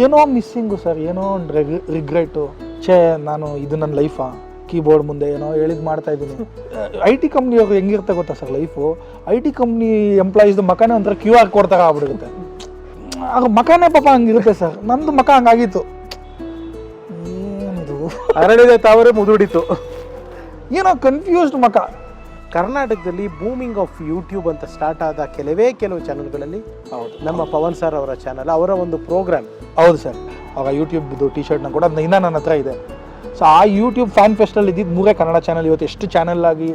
ಏನೋ missing sir, ಏನೋ ಒಂದು ರಿಗ್ರೆಟು. ನಾನು ಇದು ನನ್ನ ಲೈಫಾ, ಕೀಬೋರ್ಡ್ ಮುಂದೆ ಏನೋ ಹೇಳಿದ್ ಮಾಡ್ತಾ ಇದ್ದೀನಿ. IT ಕಂಪ್ನಿಯವ್ರು ಹೆಂಗಿರುತ್ತೆ ಗೊತ್ತಾ ಸರ್ ಲೈಫು, IT ಕಂಪ್ನಿ ಎಂಪ್ಲಾಯೀಸ್ದು ಮಕನೇ ಒಂಥರ QR ಕೋಡ್ ಥರ ಆಗ್ಬಿಡುತ್ತೆ. ಆಗ ಮಕನೇ ಪಾಪ ಹಂಗಿರುತ್ತೆ ಸರ್, ನಂದು ಮಕ ಹಂಗಾಗಿತ್ತು. ಏನಿದು ಅರಳಿದೆ ತಾವರೆ ಮುದುಡಿತು, ಏನೋ ಕನ್ಫ್ಯೂಸ್ಡ್ ಮಕ. ಕರ್ನಾಟಕದಲ್ಲಿ ಬೂಮಿಂಗ್ ಆಫ್ ಯೂಟ್ಯೂಬ್ ಅಂತ ಸ್ಟಾರ್ಟ್ ಆದ ಕೆಲವು ಚಾನಲ್ಗಳಲ್ಲಿ ಹೌದು, ನಮ್ಮ ಪವನ್ ಸರ್ ಅವರ ಚಾನಲ್, ಅವರ ಒಂದು ಪ್ರೋಗ್ರಾಮ್. ಹೌದು ಸರ್. ಆಗ ಯೂಟ್ಯೂಬ್ದು T-ಶರ್ಟ್ನ ಕೂಡ ಅದನ್ನ ಇನ್ನೂ ನನ್ನ ಹತ್ರ ಇದೆ. ಸೊ ಆ ಯೂಟ್ಯೂಬ್ ಫ್ಯಾನ್ ಫೆಸ್ಟಲ್ಲಿ ಇದ್ದಿದ್ದು 3 ಕನ್ನಡ ಚಾನಲ್ ಇವತ್ತು ಎಷ್ಟು ಚಾನಲ್ ಆಗಿ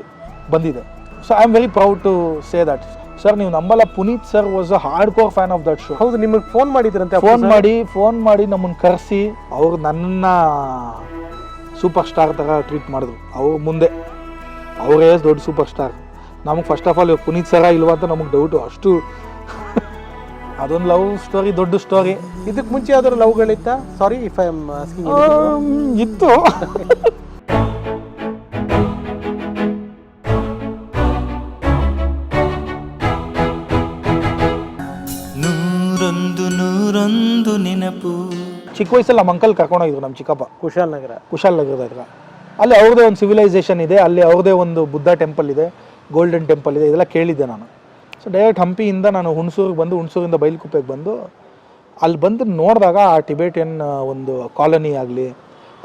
ಬಂದಿದೆ. So I am very proud to say that. Sir ನೀವು ನಂಬಲ್ಲ, Puneeth sir was a hard core fan of that show. ಹೌದು, ನಿಮಗೆ ಫೋನ್ ಮಾಡಿದ್ರಂತೆ. ಫೋನ್ ಮಾಡಿ ನಮ್ಮನ್ನು ಕರೆಸಿ ಅವ್ರು ನನ್ನ ಸೂಪರ್ ಸ್ಟಾರ್ ಥರ ಟ್ರೀಟ್ ಮಾಡಿದ್ರು. ಅವ್ರ ಮುಂದೆ ಅವರೇ ದೊಡ್ಡ ಸೂಪರ್ ಸ್ಟಾರ್. ನಮಗೆ ಫಸ್ಟ್ ಆಫ್ ಆಲ್ ಪುನೀತ್ ಸರ ಇಲ್ವಾ ಅಂತ ನಮಗೆ ಡೌಟು. ಅಷ್ಟು ಅದೊಂದು ಲವ್ ಸ್ಟೋರಿ, ದೊಡ್ಡ ಸ್ಟೋರಿ. ಇದಕ್ಕೆ ಮುಂಚೆ ಯಾವ್ದಾದ್ರು ಲವ್ಗಳಿತ್ತ? Sorry if I am asking. ಇತ್ತು. ನೂರೊಂದು ನೆನಪು. ಚಿಕ್ಕ ವಯಸ್ಸಲ್ಲಿ ನಮ್ಮ ಅಂಕಲ್ ಕರ್ಕೊಂಡೋಗಿದ್ರು, ನಮ್ಮ ಚಿಕ್ಕಪ್ಪ, ಕುಶಾಲನಗರದ ಹತ್ರ. ಅಲ್ಲಿ ಅವ್ರದ್ದೇ ಒಂದು ಸಿವಿಲೈಸೇಷನ್ ಇದೆ, ಅಲ್ಲಿ ಅವ್ರದ್ದೇ ಒಂದು ಬುದ್ಧ ಟೆಂಪಲ್ ಇದೆ, ಗೋಲ್ಡನ್ ಟೆಂಪಲ್ ಇದೆ, ಇದೆಲ್ಲ ಕೇಳಿದ್ದೆ ನಾನು. ಸೊ ಡೈರೆಕ್ಟ್ ಹಂಪಿಯಿಂದ ನಾನು ಹುಣಸೂರಿಗೆ ಬಂದು, ಹುಣಸೂರಿಂದ ಬೈಲ್ಕುಪ್ಪೆಗೆ ಬಂದು ಅಲ್ಲಿ ಬಂದು ನೋಡಿದಾಗ ಆ ಟಿಬೇಟಿಯನ್ ಒಂದು ಕಾಲನಿ ಆಗಲಿ,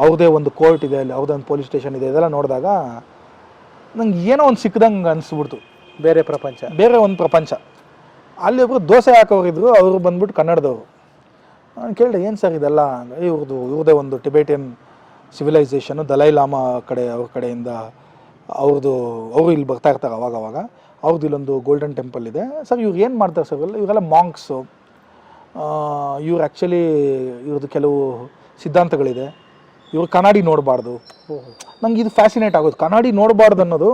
ಅವ್ರದ್ದೇ ಒಂದು ಕೋರ್ಟ್ ಇದೆ, ಅಲ್ಲಿ ಅವ್ರದ್ದೇ ಒಂದು ಪೊಲೀಸ್ ಸ್ಟೇಷನ್ ಇದೆ, ಇದೆಲ್ಲ ನೋಡಿದಾಗ ನಂಗೆ ಏನೋ ಒಂದು ಸಿಕ್ಕದಂಗೆ ಅನಿಸ್ಬಿಡ್ತು. ಬೇರೆ ಒಂದು ಪ್ರಪಂಚ. ಅಲ್ಲಿ ಒಬ್ಬರು ದೋಸೆ ಹಾಕೋರಿದ್ರು, ಅವರು ಬಂದ್ಬಿಟ್ಟು ಕನ್ನಡದವರು. ನಾನು ಕೇಳಿದೆ ಏನು ಸರ್ ಇದೆಲ್ಲ? ಇವ್ರದ್ದೇ ಒಂದು ಟಿಬೇಟಿಯನ್ ಸಿವಿಲೈಸೇಷನು, ದಲೈ ಲಾಮಾ ಅವ್ರ ಕಡೆಯಿಂದ ಅವರು ಇಲ್ಲಿ ಬರ್ತಾ ಇರ್ತಾರೆ ಅವಾಗವಾಗ. ಅವ್ರದ್ದು ಇಲ್ಲೊಂದು ಗೋಲ್ಡನ್ ಟೆಂಪಲ್ ಇದೆ ಸರ್. ಇವ್ರು ಏನು ಮಾಡ್ತಾರೆ ಸರ್, ಇವರೆಲ್ಲ ಮಾಂಕ್ಸು. ಇವ್ರು ಆ್ಯಕ್ಚುಲಿ ಇವ್ರದ್ದು ಕೆಲವು ಸಿದ್ಧಾಂತಗಳಿದೆ. ಇವ್ರು ಕನ್ನಡಿ ನೋಡಬಾರ್ದು. ನಂಗೆ ಇದು ಫ್ಯಾಸಿನೇಟ್ ಆಗೋದು, ಕನ್ನಡಿ ನೋಡಬಾರ್ದು ಅನ್ನೋದು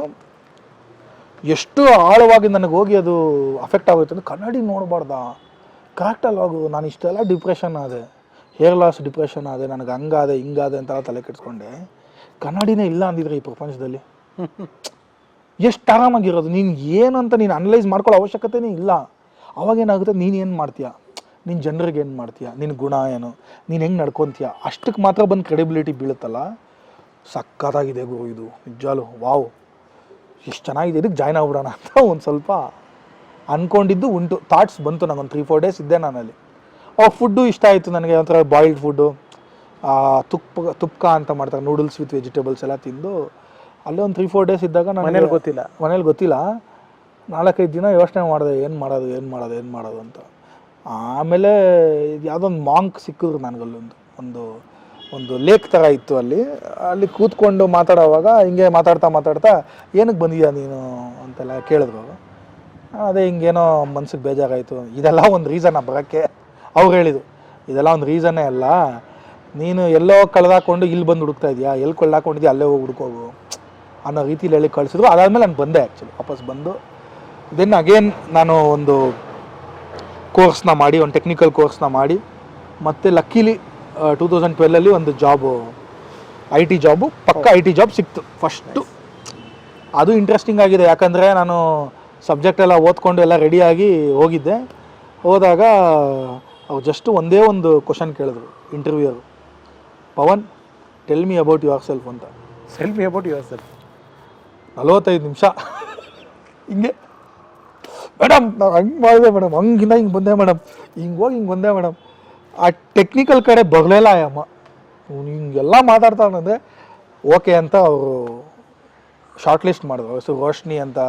ಎಷ್ಟು ಆಳವಾಗಿ ನನಗೆ ಹೋಗಿ ಅದು ಅಫೆಕ್ಟ್ ಆಗೋಯ್ತು ಅಂದರೆ, ಕನ್ನಡಿ ನೋಡಬಾರ್ದಾ, ಕರೆಕ್ಟಲ್ಲಿ ಹೋಗು. ನಾನು ಇಷ್ಟೆಲ್ಲ ಡಿಪ್ರೆಷನ್ ಆದೆ, ಹೇರ್ ಲಾಸ್ ಡಿಪ್ರೆಷನ್ ಆದೆ, ನನಗೆ ಹಂಗಾದೆ ಹಿಂಗಾದೆ ಅಂತೆಲ್ಲ ತಲೆ ಕೆಡಿಸ್ಕೊಂಡೆ. ಕನ್ನಡಿನೇ ಇಲ್ಲ ಅಂದಿದ್ರೆ ಈ ಪ್ರಪಂಚದಲ್ಲಿ ಎಷ್ಟು ಆರಾಮಾಗಿರೋದು. ನೀನು ಏನು ಅಂತ ನೀನು ಅನಲೈಸ್ ಮಾಡ್ಕೊಳ್ಳೋ ಅವಶ್ಯಕತೆನೇ ಇಲ್ಲ. ಅವಾಗೇನಾಗುತ್ತೆ, ನೀನು ಏನು ಮಾಡ್ತೀಯ, ನಿನ್ನ ಜನರಿಗೆ ಏನು ಮಾಡ್ತೀಯ, ನಿನ್ನ ಗುಣ ಏನು, ನೀನು ಹೆಂಗೆ ನಡ್ಕೊತೀಯ, ಅಷ್ಟಕ್ಕೆ ಮಾತ್ರ ಬಂದು ಕ್ರೆಡಿಬಿಲಿಟಿ ಬೀಳುತ್ತಲ್ಲ. ಸಕ್ಕತ್ತಾಗಿದೆ ಗುರು ಇದು ನಿಜಾಲು. ವಾವ್, ಎಷ್ಟು ಚೆನ್ನಾಗಿದೆ, ಇದಕ್ಕೆ ಜಾಯ್ನ್ ಆಗ್ಬಿಡೋಣ ಅಂತ ಒಂದು ಸ್ವಲ್ಪ ಅಂದ್ಕೊಂಡಿದ್ದು ಉಂಟು. ಥಾಟ್ಸ್ ಬಂತು ನನಗೊಂದು 3-4 ಡೇಸ್ ಇದ್ದೆ ನಾನಲ್ಲಿ. ಅವಾಗ ಫುಡ್ಡು ಇಷ್ಟ ಆಯಿತು ನನಗೆ. ಒಂಥರ ಬಾಯ್ಲ್ಡ್ ಫುಡ್ಡು, ತುಪ್ಕ ಅಂತ ಮಾಡ್ತಾರೆ, ನೂಡಲ್ಸ್ ವಿತ್ ವೆಜಿಟೇಬಲ್ಸ್ ಎಲ್ಲ ತಿಂದು ಅಲ್ಲೇ ಒಂದು 3-4 ಡೇಸ್ ಇದ್ದಾಗ ನಾನು ಮನೇಲಿ ಗೊತ್ತಿಲ್ಲ. 4-5 ದಿನ ಯೋಚನೆ ಮಾಡಿದೆ, ಏನು ಮಾಡೋದು ಅಂತ. ಆಮೇಲೆ ಯಾವುದೋ ಒಂದು ಮಾಂಕ್ ಸಿಕ್ಕಿದ್ರು ನನಗಲ್ಲೊಂದು ಒಂದು ಲೇಕ್ ಥರ ಇತ್ತು. ಅಲ್ಲಿ ಕೂತ್ಕೊಂಡು ಮಾತಾಡೋವಾಗ ಹಿಂಗೆ ಮಾತಾಡ್ತಾ ಏನಕ್ಕೆ ಬಂದಿದ್ಯಾ ನೀನು ಅಂತೆಲ್ಲ ಕೇಳಿದ್ರು. ಅದೇ ಹಿಂಗೇನೋ ಮನ್ಸಿಗೆ ಬೇಜಾರಾಯಿತು. ಇದೆಲ್ಲ ಒಂದು ರೀಸನ್ನ ಬರೋಕ್ಕೆ. ಅವ್ರು ಹೇಳಿದ್ರು, ಇದೆಲ್ಲ ಒಂದು ರೀಸನ್ನೇ ಅಲ್ಲ, ನೀನು ಎಲ್ಲೋ ಕಳೆದಾಕೊಂಡು ಇಲ್ಲಿ ಬಂದು ಹುಡುಕ್ತಾ ಇದೆಯಾ, ಎಲ್ಲಿ ಕಳೆದಾಕೊಂಡಿದ್ಯಾ ಅಲ್ಲೇ ಹೋಗಿ ಹುಡುಕೋಗು ಅನ್ನೋ ರೀತಿಲಿ ಹೇಳಿ ಕಳಿಸಿದ್ರು. ಅದಾದಮೇಲೆ ನಾನು ಬಂದೆ. ಆ್ಯಕ್ಚುಲಿ ವಾಪಸ್ ಬಂದು ದೆನ್ ಅಗೇನ್ ನಾನು ಒಂದು ಕೋರ್ಸ್ನ ಮಾಡಿ, ಒಂದು ಟೆಕ್ನಿಕಲ್ ಕೋರ್ಸ್ನ ಮಾಡಿ, ಮತ್ತು ಲಕ್ಕಿಲಿ 2012 ಒಂದು ಜಾಬು, IT ಜಾಬು, ಪಕ್ಕ IT ಜಾಬ್ ಸಿಕ್ತು ಫಸ್ಟು. ಅದು ಇಂಟ್ರೆಸ್ಟಿಂಗ್ ಆಗಿದೆ, ಯಾಕಂದರೆ ನಾನು ಸಬ್ಜೆಕ್ಟ್ ಎಲ್ಲ ಓದ್ಕೊಂಡು ಎಲ್ಲ ರೆಡಿಯಾಗಿ ಹೋದಾಗ ಅವ್ರು ಜಸ್ಟ್ ಒಂದೇ ಒಂದು ಕ್ವಶನ್ ಕೇಳಿದ್ರು interviewer, Pavan tell me about yourself ಅಂತ. 45 ನಿಮಿಷ ಹಿಂಗೆ, ಮೇಡಮ್ ನಾವು ಹಂಗೆ ಮಾಡಿದೆ ಮೇಡಮ್, ಹಂಗಿಂದ ಹಿಂಗೆ ಬಂದೆ ಮೇಡಮ್, ಹಿಂಗೆ ಬಂದೆ ಮೇಡಮ್. ಆ ಟೆಕ್ನಿಕಲ್ ಕಡೆ ಬರಲಿಲ್ಲ ಅಮ್ಮ. ಹಿಂಗೆಲ್ಲ ಮಾತಾಡ್ತಾನಂದರೆ ಓಕೆ ಅಂತ ಅವರು ಶಾರ್ಟ್ ಲಿಸ್ಟ್ ಮಾಡಿದ್ರು. ಹೆಸರು ರೋಶ್ನಿ ಅಂತ,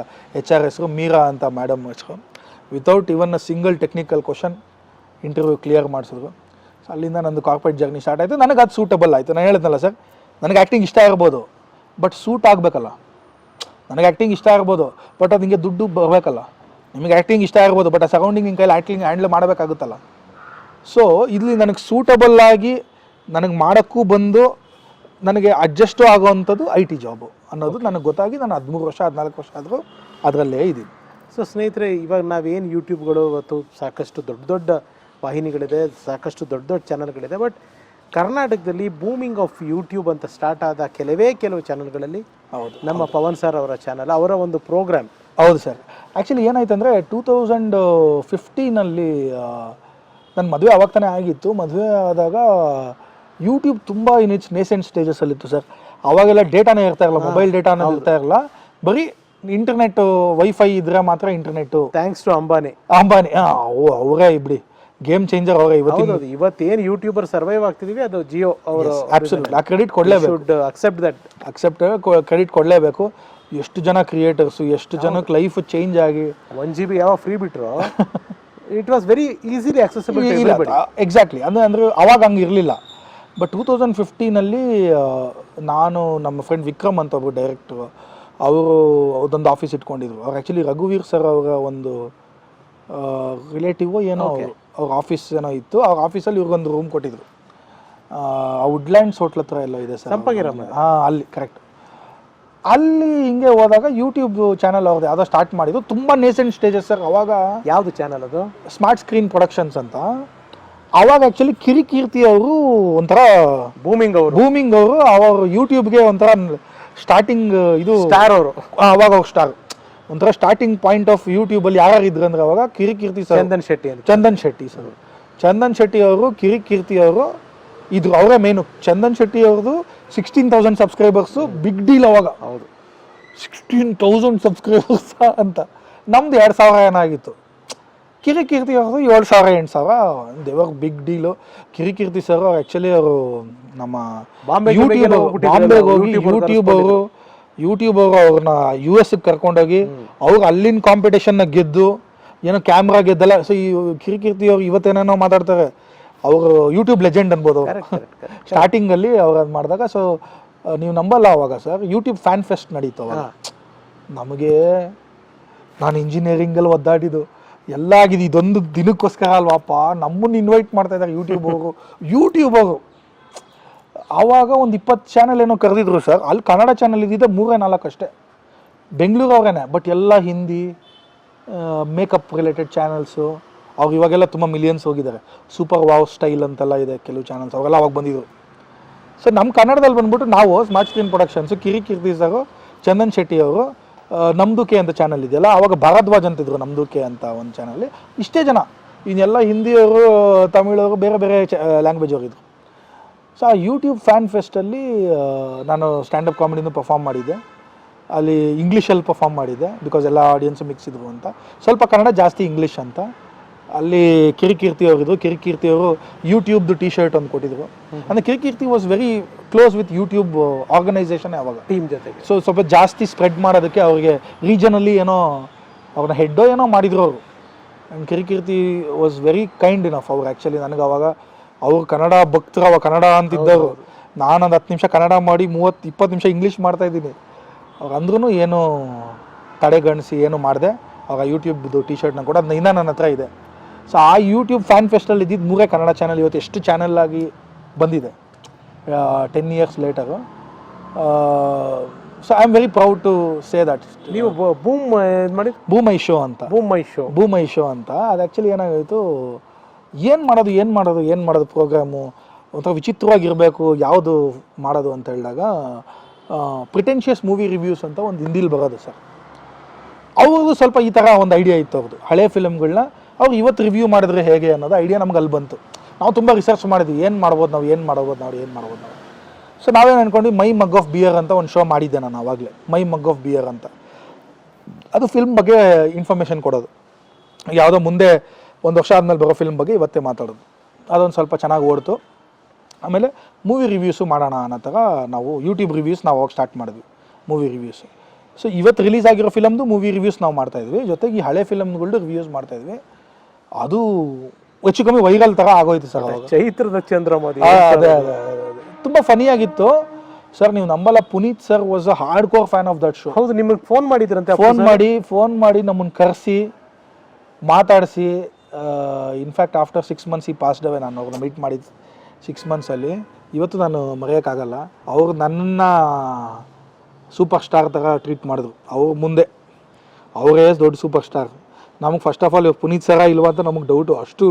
HR ಹೆಸರು ಮೀರಾ ಅಂತ ಮೇಡಮ್ ಹೆಸರು. Without even a single technical question interview clear ಮಾಡಿಸಿದ್ರು. ಸೊ ಅಲ್ಲಿಂದ ನಂದು ಕಾರ್ಪೊರೇಟ್ ಜರ್ನಿ ಸ್ಟಾರ್ಟ್ ಆಯಿತು. ನನಗೆ ಅದು ಸೂಟಬಲ್ ಆಯಿತು. ನಾನು ಹೇಳಿದ್ನಲ್ಲ ಸರ್, ನನಗೆ ಆ್ಯಕ್ಟಿಂಗ್ ಇಷ್ಟ ಇರ್ಬೋದು, ಬಟ್ ಸೂಟ್ ಆಗಬೇಕಲ್ಲ. ನನಗೆ ಆ್ಯಕ್ಟಿಂಗ್ ಇಷ್ಟ ಇರ್ಬೋದು, ಬಟ್ ಅದು ಹಿಂಗೆ ದುಡ್ಡು ಬರಬೇಕಲ್ಲ. ನಿಮಗೆ ಆ್ಯಕ್ಟಿಂಗ್ ಇಷ್ಟ ಇರ್ಬೋದು, ಬಟ್ ಆ ಸರೌಂಡಿಂಗ್ ನಿಮ್ಮ ಕೈಲಿ ಆ್ಯಕ್ಟಿಂಗ್ ಹ್ಯಾಂಡಲ್ ಮಾಡಬೇಕಾಗುತ್ತಲ್ಲ. ಸೊ ಇಲ್ಲಿ ನನಗೆ ಸೂಟಬಲ್ ಆಗಿ ನನಗೆ ಮಾಡೋಕ್ಕೂ ಬಂದು ನನಗೆ ಅಡ್ಜಸ್ಟು ಆಗೋವಂಥದ್ದು IT ಜಾಬು ಅನ್ನೋದು ನನಗೆ ಗೊತ್ತಾಗಿ ನಾನು 13 ವರ್ಷ 14 ವರ್ಷ ಆದರೂ ಅದರಲ್ಲೇ ಇದ್ದೀನಿ. ಸೊ ಸ್ನೇಹಿತರೆ, ಇವಾಗ ನಾವೇನು ಯೂಟ್ಯೂಬ್ಗಳು ಇವತ್ತು ಸಾಕಷ್ಟು ದೊಡ್ಡ ವಾಹಿನಿಗಳಿದೆ, ಸಾಕಷ್ಟು ದೊಡ್ಡ ಚಾನಲ್ಗಳಿದೆ, ಬಟ್ ಕರ್ನಾಟಕದಲ್ಲಿ ಬೂಮಿಂಗ್ ಆಫ್ ಯೂಟ್ಯೂಬ್ ಅಂತ ಸ್ಟಾರ್ಟ್ ಆದ ಕೆಲವು ಚಾನಲ್ಗಳಲ್ಲಿ ಹೌದು ನಮ್ಮ ಪವನ್ ಸರ್ ಅವರ ಚಾನಲ್, ಅವರ ಒಂದು ಪ್ರೋಗ್ರಾಮ್. ಹೌದು ಸರ್. ಆ್ಯಕ್ಚುಲಿ ಏನಾಯ್ತು ಅಂದರೆ 2015 ನನ್ನ ಮದುವೆ ಅವಾಗ ತಾನೇ ಆಗಿತ್ತು. ಮದುವೆ ಆದಾಗ ಯೂಟ್ಯೂಬ್ ತುಂಬ ಇನ್ ಇಟ್ಸ್ ನೇಸೆಂಟ್ ಸ್ಟೇಜಸಲ್ಲಿತ್ತು ಸರ್. ಅವಾಗೆಲ್ಲ ಡೇಟಾನೇ ಇರ್ತಾ ಇರಲ್ಲ, ಮೊಬೈಲ್ ಡೇಟಾನೇ ಇರ್ತಾ ಇರಲ್ಲ, ಬರೀ ಇಂಟರ್ನೆಟ್ ವೈಫೈ ಇದ್ರೆ ಮಾತ್ರ ಇಂಟರ್ನೆಟ್. Thanks to Ambani. ಅವರೇ ಬಿಡಿ ಗೇಮ್ ಚೇಂಜರ್ ಅವರೇ. ಇವತ್ತೇನು ಯೂಟ್ಯೂಬರ್ ಸರ್ವೈವ್ ಆಗ್ತಿದೀವಿ ಅದು ಜಿಯೋ ಅವರು. ಅಬ್ಸಲ್ಯೂಟ್ ಆ ಕ್ರೆಡಿಟ್ ಕೊಡಲೇಬೇಕು, ಕ್ರೆಡಿಟ್ ಕೊಡಲೇಬೇಕು. ಎಷ್ಟು ಜನ ಕ್ರಿಯೇಟರ್ಸು, ಎಷ್ಟು ಜನಕ್ಕೆ ಲೈಫ್ ಚೇಂಜ್ ಆಗಿ 1 GB ಯಾವ ಫ್ರೀ ಬಿಟ್ರು it was very easily accessible. Exactly ಅಂದರೆ ಅವಾಗ ಹಂಗೆ ಇರಲಿಲ್ಲ. ಬಟ್ 2015 ನಾನು ನಮ್ಮ ಫ್ರೆಂಡ್ ವಿಕ್ರಮ್ ಅಂತ ಒಬ್ಬರು ಡೈರೆಕ್ಟ್ರು, ಅವರು ಅದೊಂದು ಆಫೀಸ್ ಇಟ್ಕೊಂಡಿದ್ರು. ಅವ್ರು ಆ್ಯಕ್ಚುಲಿ ರಘುವೀರ್ ಸರ್ ಅವರ ಒಂದು ರಿಲೇಟಿವ್ ಏನೋ ಅವ್ರ ಆಫೀಸ್ ಏನೋ ಇತ್ತು. ಅವ್ರ ಆಫೀಸಲ್ಲಿ ಇವ್ರಿಗೊಂದು ರೂಮ್ ಕೊಟ್ಟಿದ್ರು. ವುಡ್ಲ್ಯಾಂಡ್ಸ್ ಹೋಟ್ಲ್ ಹತ್ರ ಎಲ್ಲ ಇದೆ ಸರ್, ಅಲ್ಲಿ ಕರೆಕ್ಟ್. ಅಲ್ಲಿ ಹಿಂಗೆ ಹೋದಾಗ ಯೂಟ್ಯೂಬ್ ಚಾನಲ್ ಅವ್ರದ್ದು ಯಾವುದೋ ಸ್ಟಾರ್ಟ್ ಮಾಡಿದ್ರು. ತುಂಬ ನೇಸೆಂಟ್ ಸ್ಟೇಜಸ್ ಸರ್ ಅವಾಗ. ಯಾವುದು ಚಾನಲ್ ಅದು? ಸ್ಮಾರ್ಟ್ ಸ್ಕ್ರೀನ್ ಪ್ರೊಡಕ್ಷನ್ಸ್ ಅಂತ. ಅವಾಗ ಆ್ಯಕ್ಚುಲಿ ಕಿರಿಕೀರ್ತಿ ಅವರು ಒಂಥರ ಬೂಮಿಂಗ್ ಅವರು ಅವರು ಯೂಟ್ಯೂಬ್ಗೆ ಒಂಥರ ಸ್ಟಾರ್ಟಿಂಗ್ ಇದು ಸ್ಟಾರ್ ಅವರು. ಅವಾಗ ಅವ್ರು ಸ್ಟಾರ್ ಒಂಥರ ಸ್ಟಾರ್ಟಿಂಗ್ ಪಾಯಿಂಟ್ ಆಫ್ ಯೂಟ್ಯೂಬಲ್ಲಿ ಯಾರು ಇದ್ರು ಅಂದರೆ ಅವಾಗ ಕಿರಿಕೀರ್ತಿ ಸರ್, ಚಂದನ್ ಶೆಟ್ಟಿ ಸರ್, ಚಂದನ್ ಶೆಟ್ಟಿ ಅವರು, ಕಿರಿಕೀರ್ತಿ ಅವರು ಇದ್ರು. ಅವರೇ ಮೇನು. ಚಂದನ್ ಶೆಟ್ಟಿ ಅವ್ರದ್ದು 16,000 ಸಬ್ಸ್ಕ್ರೈಬರ್ಸು ಬಿಗ್ ಡೀಲ್ ಅವಾಗ. ಹೌದು, 16,000 ಸಬ್ಸ್ಕ್ರೈಬರ್ಸ್ ಅಂತ. ನಮ್ದು 2,000 ಏನಾಗಿತ್ತು. ಕಿರಿಕೀರ್ತಿ ಅವ್ರದ್ದು 7,000 8,000 ದೇವರ್ big deal. Kirik Keerthi sir actually ಅವರು ನಮ್ಮ ಬಾಂಬೆಗೆ ಹೋಗಿ ಯೂಟ್ಯೂಬ್ ಅವರು ಅವ್ರನ್ನ US ಕರ್ಕೊಂಡೋಗಿ ಅವ್ರು ಅಲ್ಲಿನ ಕಾಂಪಿಟೇಷನ್ನ ಗೆದ್ದು ಏನೋ ಕ್ಯಾಮ್ರಾ ಗೆದ್ದಲ್ಲ. ಸೊ ಈ ಕಿರಿಕೀರ್ತಿ ಅವ್ರು ಇವತ್ತೇನೇನೋ ಮಾತಾಡ್ತಾರೆ, ಅವರು ಯೂಟ್ಯೂಬ್ ಲೆಜೆಂಡ್ ಅನ್ಬೋದು ಅವರು. ಸ್ಟಾರ್ಟಿಂಗಲ್ಲಿ ಅವ್ರು ಅದು ಮಾಡಿದಾಗ. ಸೊ ನೀವು ನಂಬಲ್ಲ ಅವಾಗ ಸರ್ ಯೂಟ್ಯೂಬ್ ಫ್ಯಾನ್ ಫೆಸ್ಟ್ ನಡೀತು ಅವಾಗ. ನಮಗೆ ನಾನು ಇಂಜಿನಿಯರಿಂಗಲ್ಲಿ ಒದ್ದಾಡಿದ್ದು ಎಲ್ಲ ಆಗಿದೆ, ಇದೊಂದು ದಿನಕ್ಕೋಸ್ಕರ ಅಲ್ವಾಪ ನಮ್ಮನ್ನು ಇನ್ವೈಟ್ ಮಾಡ್ತಾ ಇದ್ದಾರೆ ಯೂಟ್ಯೂಬ್ ಅವರು. ಆವಾಗ ಒಂದು 20 ಚಾನಲ್ ಏನೋ ಕರೆದಿದ್ರು ಸರ್. ಅಲ್ಲಿ ಕನ್ನಡ ಚಾನಲ್ ಇದ್ದಿದ್ದೆ 3-4 ಅಷ್ಟೇ, ಬೆಂಗಳೂರು ಅವ್ರೇನೆ. ಬಟ್ ಎಲ್ಲ ಹಿಂದಿ ಮೇಕಪ್ ರಿಲೇಟೆಡ್ ಚಾನಲ್ಸು. ಅವ್ರು ಇವಾಗೆಲ್ಲ ತುಂಬ ಮಿಲಿಯನ್ಸ್ ಹೋಗಿದ್ದಾರೆ. ಸೂಪರ್ ವಾವ್ ಸ್ಟೈಲ್ ಅಂತೆಲ್ಲ ಇದೆ ಕೆಲವು ಚಾನಲ್ಸ್, ಅವೆಲ್ಲ ಅವಾಗ ಬಂದಿದ್ರು. ಸೊ ನಮ್ಮ ಕನ್ನಡದಲ್ಲಿ ಬಂದ್ಬಿಟ್ಟು ನಾವು ಸ್ಮಾರ್ಟ್ ಸ್ಕ್ರೀನ್ ಪ್ರೊಡಕ್ಷನ್ಸು, ಕಿರಿಕೀರ್ತಿ ಸರು, ಚಂದನ್ ಶೆಟ್ಟಿ ಅವರು, ನಮ್ದುಕೆ ಅಂತ ಚಾನಲ್ ಇದೆಯಲ್ಲ, ಅವಾಗ ಭಾರದ್ವಾಜ್ ಅಂತಿದ್ರು ನಮ್ದುಕೆ ಅಂತ ಒಂದು ಚಾನಲ್ಲಿ. ಇಷ್ಟೇ ಜನ. ಇನ್ನೆಲ್ಲ ಹಿಂದಿಯವರು, ತಮಿಳವರು, ಬೇರೆ ಬೇರೆ ಲ್ಯಾಂಗ್ವೇಜ್ ಅವರು ಇದ್ರು. ಸೊ ಆ ಯೂಟ್ಯೂಬ್ ಫ್ಯಾನ್ ಫೆಸ್ಟಲ್ಲಿ ನಾನು ಸ್ಟ್ಯಾಂಡಪ್ ಕಾಮಿಡಿನೂ ಪರ್ಫಾರ್ಮ್ ಮಾಡಿದ್ದೆ. ಅಲ್ಲಿ ಇಂಗ್ಲೀಷಲ್ಲಿ ಪರ್ಫಾರ್ಮ್ ಮಾಡಿದ್ದೆ, ಬಿಕಾಸ್ ಎಲ್ಲ ಆಡಿಯನ್ಸು ಮಿಕ್ಸ್ ಇದ್ರು ಅಂತ. ಸ್ವಲ್ಪ ಕನ್ನಡ ಜಾಸ್ತಿ ಇಂಗ್ಲೀಷ್ ಅಂತ. ಅಲ್ಲಿ ಕಿರಿಕೀರ್ತಿ ಅವರಿದ್ರು. ಕಿರಿಕೀರ್ತಿ ಅವರು ಯೂಟ್ಯೂಬ್ದು ಟಿ ಶರ್ಟ್ ಒಂದು ಕೊಟ್ಟಿದ್ರು. ಅಂದರೆ Kirik Keerthi was very close with YouTube organisation ಅವಾಗ, ಟೀಮ್ ಜೊತೆಗೆ. ಸೊ ಸ್ವಲ್ಪ ಜಾಸ್ತಿ ಸ್ಪ್ರೆಡ್ ಮಾಡೋದಕ್ಕೆ ಅವ್ರಿಗೆ ರೀಜನಲ್ಲಿ ಏನೋ ಅವ್ರನ್ನ ಹೆಡ್ಡೋ ಏನೋ ಮಾಡಿದ್ರು ಅವರು. And Kirik Keerthi was very kind enough. ಅವ್ರು ಆ್ಯಕ್ಚುಲಿ ನನಗೆ ಅವಾಗ ಅವ್ರು ಕನ್ನಡ ಭಕ್ತರು, ಅವಾಗ ಕನ್ನಡ ಅಂತಿದ್ದರು. ನಾನೊಂದು 10 ನಿಮಿಷ ಕನ್ನಡ ಮಾಡಿ 30-20 ನಿಮಿಷ ಇಂಗ್ಲೀಷ್ ಮಾಡ್ತಾಯಿದ್ದೀನಿ. ಅವ್ರು ಅಂದ್ರೂ ಏನು ತಡೆಗಣಿಸಿ ಏನು ಮಾಡಿದೆ. ಅವಾಗ ಯೂಟ್ಯೂಬ್ದು ಟಿ ಶರ್ಟ್ನ ಕೂಡ ಅದು ಇನ್ನೂ ನನ್ನ ಹತ್ರ ಇದೆ. ಸೊ ಆ ಯೂಟ್ಯೂಬ್ ಫ್ಯಾನ್ ಫೆಸ್ಟಲ್ಲಿ ಇದ್ದಿದ್ದು 3 ಕನ್ನಡ ಚಾನಲ್ ಇವತ್ತು ಎಷ್ಟು ಚಾನಲ್ ಆಗಿ ಬಂದಿದೆ 10 years later. So I am very proud to say that. ನೀವು ಬೂಮ್ ಮಾಡಿ ಬೂಮ್ ಐ ಶೋ ಅಂತ, ಬೂಮ್ ಐ ಶೋ ಅಂತ. ಅದು ಆ್ಯಕ್ಚುಲಿ ಏನಾಗಿತ್ತು, ಏನು ಮಾಡೋದು ಪ್ರೋಗ್ರಾಮು ಒಂಥರ ವಿಚಿತ್ರವಾಗಿರಬೇಕು, ಯಾವುದು ಮಾಡೋದು ಅಂತ ಹೇಳಿದಾಗ ಪ್ರಿಟೆನ್ಷಿಯಸ್ ಮೂವಿ ರಿವ್ಯೂಸ್ ಅಂತ ಒಂದು ಹಿಂದಿಲಿ ಬರೋದು ಸರ್. ಅವ್ರದ್ದು ಸ್ವಲ್ಪ ಈ ಥರ ಒಂದು ಐಡಿಯಾ ಇತ್ತು ಅವ್ರದ್ದು. ಹಳೆ ಫಿಲಮ್ಗಳನ್ನ ಅವ್ರು ಇವತ್ತು ರಿವ್ಯೂ ಮಾಡಿದ್ರೆ ಹೇಗೆ ಅನ್ನೋದು ಐಡಿಯಾ ನಮ್ಗೆ ಅಲ್ಲಿ ಬಂತು. ನಾವು ತುಂಬ ರಿಸರ್ಚ್ ಮಾಡಿದ್ವಿ, ಏನು ಮಾಡ್ಬೋದು ನಾವು. ಸೊ ನಾವೇನು ಅಂದ್ಕೊಂಡು ಮೈ ಮಗ್ ಆಫ್ ಬಿಯರ್ ಅಂತ ಒಂದು ಶೋ ಮಾಡಿದ್ದೆ ನಾನು ಆವಾಗಲೇ. ಮೈ ಮಗ್ ಆಫ್ ಬಿಯರ್ ಅಂತ. ಅದು ಫಿಲ್ಮ್ ಬಗ್ಗೆ ಇನ್ಫಾರ್ಮೇಷನ್ ಕೊಡೋದು, ಯಾವುದೋ ಮುಂದೆ 1 ವರ್ಷ ಆದಮೇಲೆ ಬರೋ ಫಿಲ್ಮ್ ಬಗ್ಗೆ ಇವತ್ತೇ ಮಾತಾಡೋದು. ಅದೊಂದು ಸ್ವಲ್ಪ ಚೆನ್ನಾಗಿ ಓಡ್ತು. ಆಮೇಲೆ ಮೂವಿ ರಿವ್ಯೂಸು ಮಾಡೋಣ ಅನ್ನೋ ಥರ ನಾವು ಯೂಟ್ಯೂಬ್ ರಿವ್ಯೂಸ್ ನಾವು ಅವಾಗ ಸ್ಟಾರ್ಟ್ ಮಾಡಿದ್ವಿ, ಮೂವಿ ರಿವ್ಯೂಸು. ಸೊ ಇವತ್ತು ರಿಲೀಸ್ ಆಗಿರೋ ಫಿಲಮ್ದು ಮೂವಿ ರಿವ್ಯೂಸ್ ನಾವು ಮಾಡ್ತಾಯಿದ್ವಿ, ಜೊತೆಗೆ ಈ ಹಳೆ ಫಿಲಮ್ಗಳದ್ದು ರಿವ್ಯೂಸ್ ಮಾಡ್ತಾಯಿದ್ವಿ. ಅದು ಹೆಚ್ಚು ಕಮ್ಮಿ ವೈರಲ್ ಥರ ಆಗೋಯ್ತು ಸರ್. ಚೈತ್ರದ ಚಂದ್ರಮೋದಿ ಅದೇ ತುಂಬ ಫನಿಯಾಗಿತ್ತು ಸರ್. ನೀವು ನಂಬಲ್ಲ, Puneeth sir was a hard core fan of that show. ಹೌದು, ನಿಮಗೆ ಫೋನ್ ಮಾಡಿದ್ರಂತೆ. ಫೋನ್ ಮಾಡಿ ನಮ್ಮನ್ನು ಕರೆಸಿ ಮಾತಾಡಿಸಿ. ಇನ್ಫ್ಯಾಕ್ಟ್ ಆಫ್ಟರ್ 6 months ಈ ಪಾಸ್ಡ್ ಅವೇ. ನಾನು ಅವ್ರನ್ನ ಮೀಟ್ ಮಾಡಿದ್ದು 6 monthsಲ್ಲಿ. ಇವತ್ತು ನಾನು ಮರೆಯೋಕ್ಕಾಗಲ್ಲ. ಅವರು ನನ್ನನ್ನು ಸೂಪರ್ ಸ್ಟಾರ್ ಥರ ಟ್ರೀಟ್ ಮಾಡಿದ್ರು. ಅವ್ರ ಮುಂದೆ ಅವರೇ ದೊಡ್ಡ ಸೂಪರ್ ಸ್ಟಾರ್. ನಮಗೆ ಫಸ್ಟ್ ಆಫ್ ಆಲ್ ಪುನೀತ್ ಸರ ಇಲ್ವಾ ಅಂತ ನಮಗೆ ಡೌಟು. ಅಷ್ಟು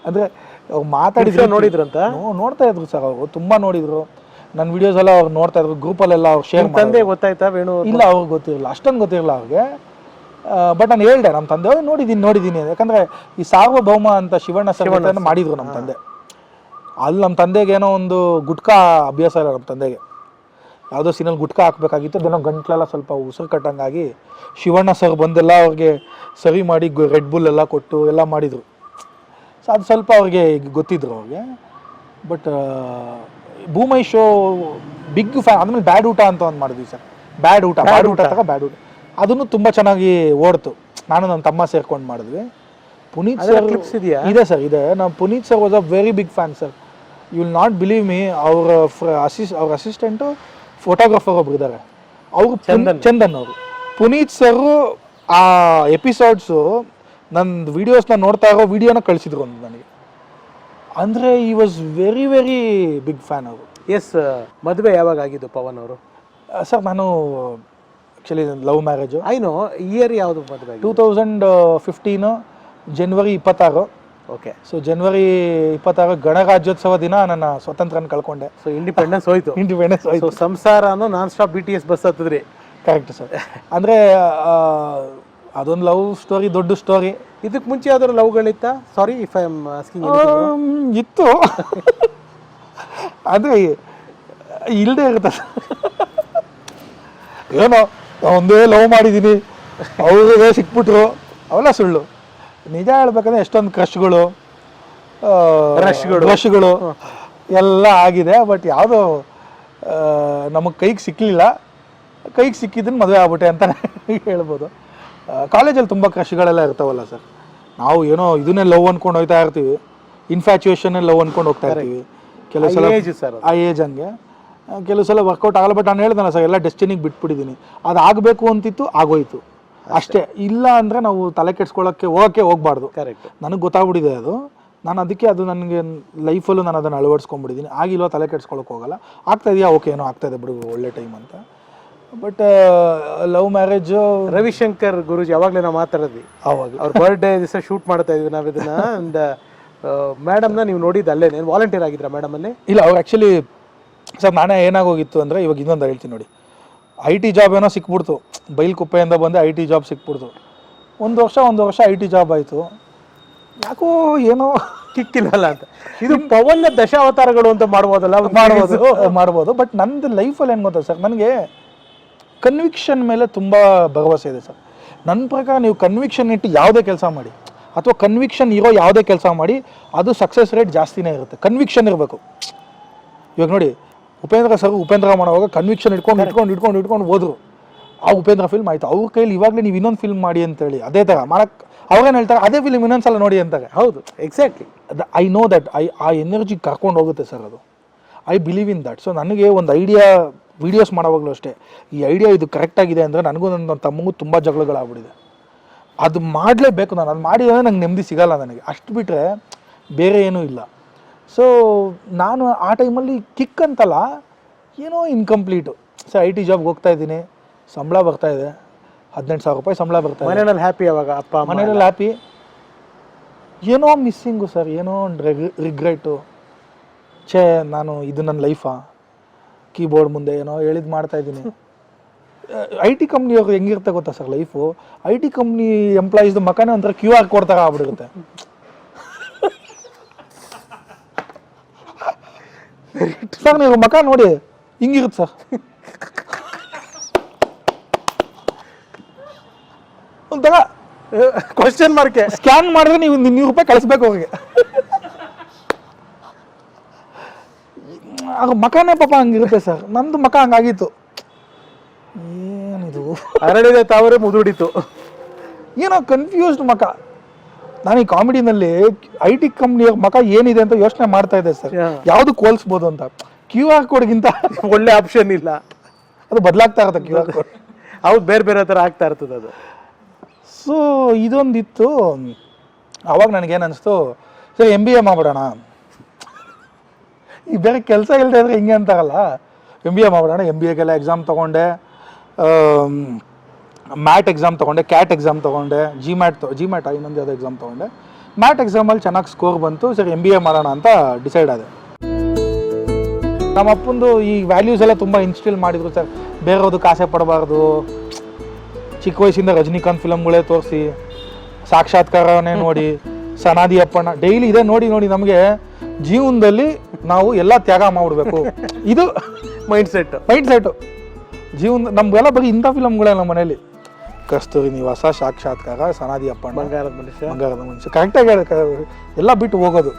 ಅಂದರೆ ಅವ್ರು ಮಾತಾಡಿದ್ರು, ನೋಡಿದ್ರಂತ ನೋಡ್ತಾ ಇದ್ರು ಸರ್. ಅವರು ತುಂಬ ನೋಡಿದ್ರು ನನ್ನ ವಿಡಿಯೋಸ್ ಎಲ್ಲ. ಅವ್ರು ನೋಡ್ತಾ ಇದ್ರು ಗ್ರೂಪಲ್ಲೆಲ್ಲ. ಅವ್ರು ಶೇರ್ ತಂದೆ ಗೊತ್ತಾಯ್ತಾ ವೇಣು? ಇಲ್ಲ, ಅವ್ರಿಗೆ ಗೊತ್ತಿರಲಿಲ್ಲ, ಅಷ್ಟೊಂದು ಗೊತ್ತಿರಲಿಲ್ಲ ಅವ್ರಿಗೆ. ಬಟ್ ನಾನು ಹೇಳ್ದೆ ನಮ್ಮ ತಂದೆ ನೋಡಿದ್ದೀನಿ ಯಾಕಂದರೆ ಈ ಸಾರ್ವಭೌಮ ಅಂತ ಶಿವಣ್ಣ ಸರ್ ಮಾಡಿದ್ರು ನಮ್ಮ ತಂದೆ. ಅಲ್ಲಿ ನಮ್ಮ ತಂದೆಗೆ ಏನೋ ಒಂದು ಗುಟ್ಕಾ ಅಭ್ಯಾಸ ಇಲ್ಲ ನಮ್ಮ ತಂದೆಗೆ. ಯಾವುದೋ ಸೀನಲ್ಲಿ ಗುಟ್ಕಾ ಹಾಕಬೇಕಾಗಿತ್ತು, ಅದೇನೋ ಗಂಟ್ಲೆಲ್ಲ ಸ್ವಲ್ಪ ಉಸಿರು ಕಟ್ಟಂಗಾಗಿ ಶಿವಣ್ಣ ಸರ್ ಬಂದೆಲ್ಲ ಅವ್ರಿಗೆ ಸರಿ ಮಾಡಿ ರೆಡ್ ಬುಲ್ ಎಲ್ಲ ಕೊಟ್ಟು ಎಲ್ಲ ಮಾಡಿದರು. ಸೊ ಅದು ಸ್ವಲ್ಪ ಅವ್ರಿಗೆ ಗೊತ್ತಿದ್ರು ಅವ್ರಿಗೆ. ಬಟ್ ಭೂಮೈ ಶೋ ಬಿಗ್ ಫ್ಯಾನ್. ಆದಮೇಲೆ ಬ್ಯಾಡ್ ಊಟ ಅಂತ ಒಂದು ಮಾಡಿದ್ವಿ ಸರ್. ಬ್ಯಾಡ್ ಊಟ ಅದನ್ನು ತುಂಬ ಚೆನ್ನಾಗಿ ಓಡ್ತು. ನಾನು ನನ್ನ ತಮ್ಮ ಸೇರ್ಕೊಂಡು ಮಾಡಿದ್ವಿ. ಪುನೀತ್ ಸರ್ ಕ್ಲಿಪ್ಸ್ ಇದೆಯಾ? ಇದೆ ಸರ್, ಇದೆ. ನಾವು Puneeth sir was a very big fan sir. You will not believe me. ಅವ್ರ ಅಸಿಸ್ಟೆಂಟು ಫೋಟೋಗ್ರಾಫರ್ ಒಬ್ರು ಇದ್ದಾರೆ, ಅವರು ಚಂದನ್ ಅವರು. ಪುನೀತ್ ಸರ್ ಆ ಎಪಿಸೋಡ್ಸು ನನ್ನ ವೀಡಿಯೋಸ್ನ ನೋಡ್ತಾ ಇರೋ ವೀಡಿಯೋನ ಕಳಿಸಿದ್ರು ಒಂದು ನನಗೆ. ಅಂದರೆ ಈ was very very big fan ಅವರು. ಎಸ್. ಮದುವೆ ಯಾವಾಗ ಆಗಿದ್ದು ಪವನ್ ಅವರು? ಸರ್ ನಾನು ಆ್ಯಕ್ಚುಲಿ ಲವ್ ಮ್ಯಾರೇಜು. ಐನೋ ಇಯರ್ ಯಾವುದು ಮದುವೆ? 2015 ಜನವರಿ 26. ಓಕೆ. ಸೊ ಜನವರಿ 26 ಗಣರಾಜ್ಯೋತ್ಸವ ದಿನ ನನ್ನ ಸ್ವಾತಂತ್ರ್ಯನ ಕಳ್ಕೊಂಡೆ. ಸೊ ಇಂಡಿಪೆಂಡೆನ್ಸ್ ಹೋಯ್ತು. ಆಯ್ತು. ಸಂಸಾರನೂ ನಾನ್ ಸ್ಟಾಪ್ BTS ಬಸ್ ಹತ್ತಿದ್ರಿ. Correct sir. ಅಂದರೆ ಅದೊಂದು ಲವ್ ಸ್ಟೋರಿ, ದೊಡ್ಡ ಸ್ಟೋರಿ. ಇದಕ್ಕೆ ಮುಂಚೆ ಯಾವ್ದಾದ್ರು ಲವ್ಗಳಿತ್ತಾ? Sorry if I am asking. ಇತ್ತು, ಆದರೆ ಇಲ್ಲದೆ ಇರುತ್ತೆ. ಏನೋ ಒಂದೇ ಲವ್ ಮಾಡಿದ್ದೀನಿ, ಅವ್ರಿಗೆ ಸಿಕ್ಬಿಟ್ರು, ಅವೆಲ್ಲ ಸುಳ್ಳು. ನಿಜ ಹೇಳ್ಬೇಕಂದ್ರೆ ಎಷ್ಟೊಂದು ಕ್ರಶ್ಗಳು ರಶ್ಗಳು ಎಲ್ಲ ಆಗಿದೆ. ಬಟ್ ಯಾವುದೋ ನಮಗೆ ಕೈಗೆ ಸಿಕ್ಕಲಿಲ್ಲ. ಕೈಗೆ ಸಿಕ್ಕಿದ್ದನ್ನು ಮದುವೆ ಆಗ್ಬಿಟ್ಟೆ ಅಂತಲೇ ಹೇಳ್ಬೋದು. ಕಾಲೇಜಲ್ಲಿ ತುಂಬ ಕ್ರಶ್ಗಳೆಲ್ಲ ಇರ್ತಾವಲ್ಲ ಸರ್. ನಾವು ಏನೋ ಇದನ್ನೇ ಲವ್ ಅಂದ್ಕೊಂಡು ಹೋಗ್ತಾ ಇರ್ತೀವಿ, ಇನ್ಫ್ಯಾಚುಯೇಷನ್ನೇ ಲವ್ ಅಂದ್ಕೊಂಡು ಹೋಗ್ತಾ ಇರ್ತೀವಿ. ಕೆಲವು ಸಲ ಆ ಏಜ್ ಹಂಗೆ, ಕೆಲವು ಸಲ ವರ್ಕೌಟ್ ಆಗಲ್ಲ. ಬಟ್ ನಾನು ಹೇಳ್ದಲ್ಲ ಸರ್, ಎಲ್ಲ ಡೆಸ್ಟಿನಿಗೆ ಬಿಟ್ಬಿಟ್ಟಿದ್ದೀನಿ. ಅದು ಆಗಬೇಕು ಅಂತಿತ್ತು, ಆಗೋಯ್ತು ಅಷ್ಟೇ. ಇಲ್ಲ ಅಂದರೆ ನಾವು ತಲೆ ಕೆಡ್ಸ್ಕೊಳ್ಳೋಕ್ಕೆ ಹೋಗಬಾರ್ದು. ಕರೆಕ್ಟ್. ನನಗೆ ಗೊತ್ತಾಗ್ಬಿಟ್ಟಿದೆ ಅದು. ನಾನು ಅದಕ್ಕೆ ಅದು ನನಗೆ ಲೈಫಲ್ಲೂ ನಾನು ಅದನ್ನು ಅಳವಡಿಸ್ಕೊಂಡ್ಬಿಟ್ಟಿದ್ದೀನಿ. ಆಗಿಲ್ವ ತಲೆ ಕೆಡ್ಸ್ಕೊಳ್ಳೋಕೆ ಹೋಗಲ್ಲ. ಆಗ್ತಾ ಇದೆಯಾ? ಓಕೆ, ಏನೋ ಆಗ್ತಾಯಿದೆ ಬಿಡು, ಒಳ್ಳೆ ಟೈಮ್ ಅಂತ. But love marriage Ravishankar Guruji ಯಾವಾಗಲೇ ನಾವು ಮಾತಾಡಿದ್ವಿ. ಆವಾಗ ಅವ್ರ ಬರ್ಡೇ ದಿವಸ ಶೂಟ್ ಮಾಡ್ತಾ ಇದ್ವಿ ನಾವು ಇದನ್ನ. ಒಂದು ಮೇಡಮ್ನ ನೀವು ನೋಡಿದ್ದು ಅಲ್ಲೇ, ಏನು ವಾಲಂಟಿಯರ್ ಆಗಿದ್ರಾ ಮೇಡಮಲ್ಲಿ? ಇಲ್ಲ, ಅವ್ರು ಆ್ಯಕ್ಚುಲಿ ಸರ್ ನಾನೇ ಏನಾಗೋಗಿತ್ತು ಅಂದರೆ, ಇವಾಗ ಇನ್ನೊಂದು ಹೇಳ್ತೀನಿ ನೋಡಿ. IT ಜಾಬ್ ಏನೋ ಸಿಕ್ಬಿಡ್ತು, ಬೈಲ್ಕುಪ್ಪೆಯಿಂದ ಬಂದೆ IT ಜಾಬ್ ಸಿಕ್ಬಿಡ್ತು. ಒಂದು ವರ್ಷ IT ಜಾಬ್ ಆಯಿತು. ಯಾಕೋ ಏನೋ ಕಿಕ್ಕಿಲ್ಲಲ್ಲ ಅಂತ. ಇದು ಪವನ್ನ ದಶಾವತಾರಗಳು ಅಂತ ಮಾಡ್ಬೋದಲ್ಲ? ಮಾಡ್ಬೋದು. ಬಟ್ ನಂದು ಲೈಫಲ್ಲಿ ಏನು ಗೊತ್ತಾ ಸರ್, ನನಗೆ ಕನ್ವಿಕ್ಷನ್ ಮೇಲೆ ತುಂಬ ಭರವಸೆ ಇದೆ ಸರ್. ನನ್ನ ಪ್ರಕಾರ ನೀವು ಕನ್ವಿಕ್ಷನ್ ಇಟ್ಟು ಯಾವುದೇ ಕೆಲಸ ಮಾಡಿ, ಅಥವಾ ಕನ್ವಿಕ್ಷನ್ ಇರೋ ಯಾವುದೇ ಕೆಲಸ ಮಾಡಿ, ಅದು ಸಕ್ಸಸ್ ರೇಟ್ ಜಾಸ್ತಿನೇ ಇರುತ್ತೆ. ಕನ್ವಿಕ್ಷನ್ ಇರಬೇಕು. ಇವಾಗ ನೋಡಿ, ಉಪೇಂದ್ರ ಮಾಡುವಾಗ ಕನ್ವಿಕ್ಷನ್ ಇಟ್ಕೊಂಡು ಹೋದ್ರು. ಆ ಉಪೇಂದ್ರ ಫಿಲ್ಮ್ ಆಯಿತು. ಅವ್ರ ಕೈಲಿ ಇವಾಗಲೇ ನೀವು ಇನ್ನೊಂದು ಫಿಲ್ಮ್ ಮಾಡಿ ಅಂತೇಳಿ ಅದೇ ಥರ ಮಾಡೋಕ್ಕೆ ಅವ್ರೇನು ಹೇಳ್ತಾರೆ, ಅದೇ ಫಿಲ್ಮ್ ಇನ್ನೊಂದ್ಸಲ ನೋಡಿ ಅಂತಾರೆ. ಹೌದು, ಎಕ್ಸಾಕ್ಟ್ಲಿ. I know that. ಆ ಎನರ್ಜಿ ಕರ್ಕೊಂಡು ಹೋಗುತ್ತೆ ಸರ್ ಅದು. I believe in that. So ನನಗೆ ಒಂದು ಐಡಿಯಾ, ವೀಡಿಯೋಸ್ ಮಾಡೋವಾಗಲೂ ಅಷ್ಟೇ, ಈ ಐಡಿಯಾ ಇದು ಕರೆಕ್ಟಾಗಿದೆ ಅಂದರೆ ನನಗೂ ನನ್ನ ತಮ್ಮಗೂ ತುಂಬ ಜಗಳಗಳಾಗ್ಬಿಟ್ಟಿದೆ. ಅದು ಮಾಡಲೇಬೇಕು. ನಾನು ಅದು ಮಾಡಿದರೆ ನಂಗೆ ನೆಮ್ಮದಿ ಸಿಗಲ್ಲ ನನಗೆ. ಅಷ್ಟು ಬಿಟ್ಟರೆ ಬೇರೆ ಏನೂ ಇಲ್ಲ. ಸೊ ನಾನು ಆ ಟೈಮಲ್ಲಿ ಕಿಕ್ ಅಂತಲ್ಲ, ಏನೋ ಇನ್ಕಂಪ್ಲೀಟು. ಸರ್ IT ಜಾಬ್ಗೆ ಹೋಗ್ತಾ ಇದ್ದೀನಿ, ಸಂಬಳ ಬರ್ತಾಯಿದೆ, 18,000 ರೂಪಾಯಿ ಸಂಬಳ ಬರ್ತಾ ಇದೆ. ಮನೆಯಲ್ಲಿ ಹ್ಯಾಪಿ? ಅವಾಗ ಅಪ್ಪ ಮನೆಯಲ್ಲಿ ಹ್ಯಾಪಿ. ಏನೋ ಮಿಸ್ಸಿಂಗು ಸರ್, ಏನೋ ಒಂದು ರಿಗ್ರೆಟು. ನಾನು ಇದು ನನ್ನ ಲೈಫಾ? ಕೀಬೋರ್ಡ್ ಮುಂದೆ ಏನೋ ಹೇಳಿದ್ದು ಮಾಡ್ತಾಯಿದ್ದೀನಿ. IT ಕಂಪ್ನಿಯವ್ರು ಹೆಂಗಿರುತ್ತೆ ಗೊತ್ತಾ ಸರ್ ಲೈಫು? IT ಕಂಪ್ನಿ ಎಂಪ್ಲಾಯೀಸ್ದು ಮಕ್ಕನೇ ಒಂಥರ QR ಕೋಡ್ ಥರ ಆಗ್ಬಿಡುತ್ತೆ. ಸರ್ ನೀವು ಮಕ ನೋಡಿ ಹಿಂಗಿರುತ್ತೆ ಸರ್. ಒಂಥರ ಕ್ವಶನ್ ಮಾರ್ಕೆ. ಸ್ಕ್ಯಾನ್ ಮಾಡಿದ್ರೆ ನೀವು 200 ರೂಪಾಯಿ ಕಳಿಸ್ಬೇಕು ಅವ್ರಿಗೆ. ಮಕನೇ ಪಾಪ ಹಂಗಿರುತ್ತೆ ಸರ್. ನಂದು ಮಕ ಹಂಗಾಗಿತ್ತು. ಏನಿದು ಅರಳಿದೆ ತಾವರೆ ಮುದುಡಿತು. ಏನೋ ಕನ್ಫ್ಯೂಸ್ಡ್ ಮಕ. ನಾನು ಈ ಕಾಮಿಡಿನಲ್ಲಿ IT ಕಂಪ್ನಿಯ ಮಕ ಏನಿದೆ ಅಂತ ಯೋಚನೆ ಮಾಡ್ತಾ ಇದ್ದೆ ಸರ್, ಯಾವುದು ಹೋಲಿಸ್ಬೋದು ಅಂತ. QR ಕೋಡ್ಗಿಂತ ಒಳ್ಳೆ ಆಪ್ಷನ್ ಇಲ್ಲ. ಅದು ಬದಲಾಗ್ತಾ ಇರುತ್ತೆ QR ಕೋಡ್. ಹೌದು, ಬೇರೆ ಬೇರೆ ಥರ ಆಗ್ತಾ ಇರ್ತದೆ ಅದು. ಸೊ ಇದೊಂದಿತ್ತು. ಅವಾಗ ನನಗೇನು ಅನಿಸ್ತು, ಸರ್ MBA ಮಾಡ್ಬಿಡೋಣ. ಈ ಬೇರೆ ಕೆಲಸ ಇಲ್ಲದೆ ಇದ್ರೆ ಹಿಂಗೆ ಅಂತಾರಲ್ಲ, MBA ಮಾಡ್ಬಿಡೋಣ. MBAಗೆಲ್ಲ ಎಕ್ಸಾಮ್ ತೊಗೊಂಡೆ, ಮ್ಯಾಟ್ ಎಕ್ಸಾಮ್ ತೊಗೊಂಡೆ, ಕ್ಯಾಟ್ ಎಕ್ಸಾಮ್ ತೊಗೊಂಡೆ, ಜಿಮ್ಯಾಟ್ ಇನ್ನೊಂದು ಯಾವುದೋ ಎಕ್ಸಾಮ್ ತೊಗೊಂಡೆ. ಮ್ಯಾಟ್ ಎಕ್ಸಾಮಲ್ಲಿ ಚೆನ್ನಾಗಿ ಸ್ಕೋರ್ ಬಂತು. ಸರಿ MBA ಮಾಡೋಣ ಅಂತ ಡಿಸೈಡ್ ಆದೆ. ನಮ್ಮ ಅಪ್ಪಂದು ಈ ವ್ಯಾಲ್ಯೂಸ್ ಎಲ್ಲ ತುಂಬ ಇನ್ಸ್ಟಿಲ್ ಮಾಡಿದ್ರು ಸರ್. ಬೇರೆಯವ್ರದ್ದು ಆಸೆ ಪಡಬಾರ್ದು, ಚಿಕ್ಕ ವಯಸ್ಸಿಂದ ರಜನಿಕಾಂತ್ ಫಿಲಮ್ಗಳೇ ತೋರಿಸಿ, ಸಾಕ್ಷಾತ್ಕಾರನೇ ನೋಡಿ, ಸನಾದಿ ಅಪ್ಪಣ್ಣ ಡೈಲಿ ಇದೆ ನೋಡಿ ನೋಡಿ ನಮಗೆ ಜೀವನದಲ್ಲಿ ನಾವು ಎಲ್ಲ ತ್ಯಾಗ ಮಾಡ್ಬಿಡ್ಬೇಕು, ಇದು ಮೈಂಡ್ ಸೆಟ್. ಜೀವನ ನಮ್ಗೆಲ್ಲ ಬರೀ ಇಂಥ ಫಿಲಮ್ಗಳೇ ನಮ್ಮ ಮನೇಲಿ. ಕಸ್ತೂರಿ ನಿವಾಸ, ಸಾಕ್ಷಾತ್ಕಾರ, ಸನಾದಿ ಅಪ್ಪಣ್ಣ, ಬಂಗಾರದ ಮನುಷ್ಯ. ಕರೆಕ್ಟಾಗಿ ಎಲ್ಲ ಬಿಟ್ಟು ಹೋಗೋದು.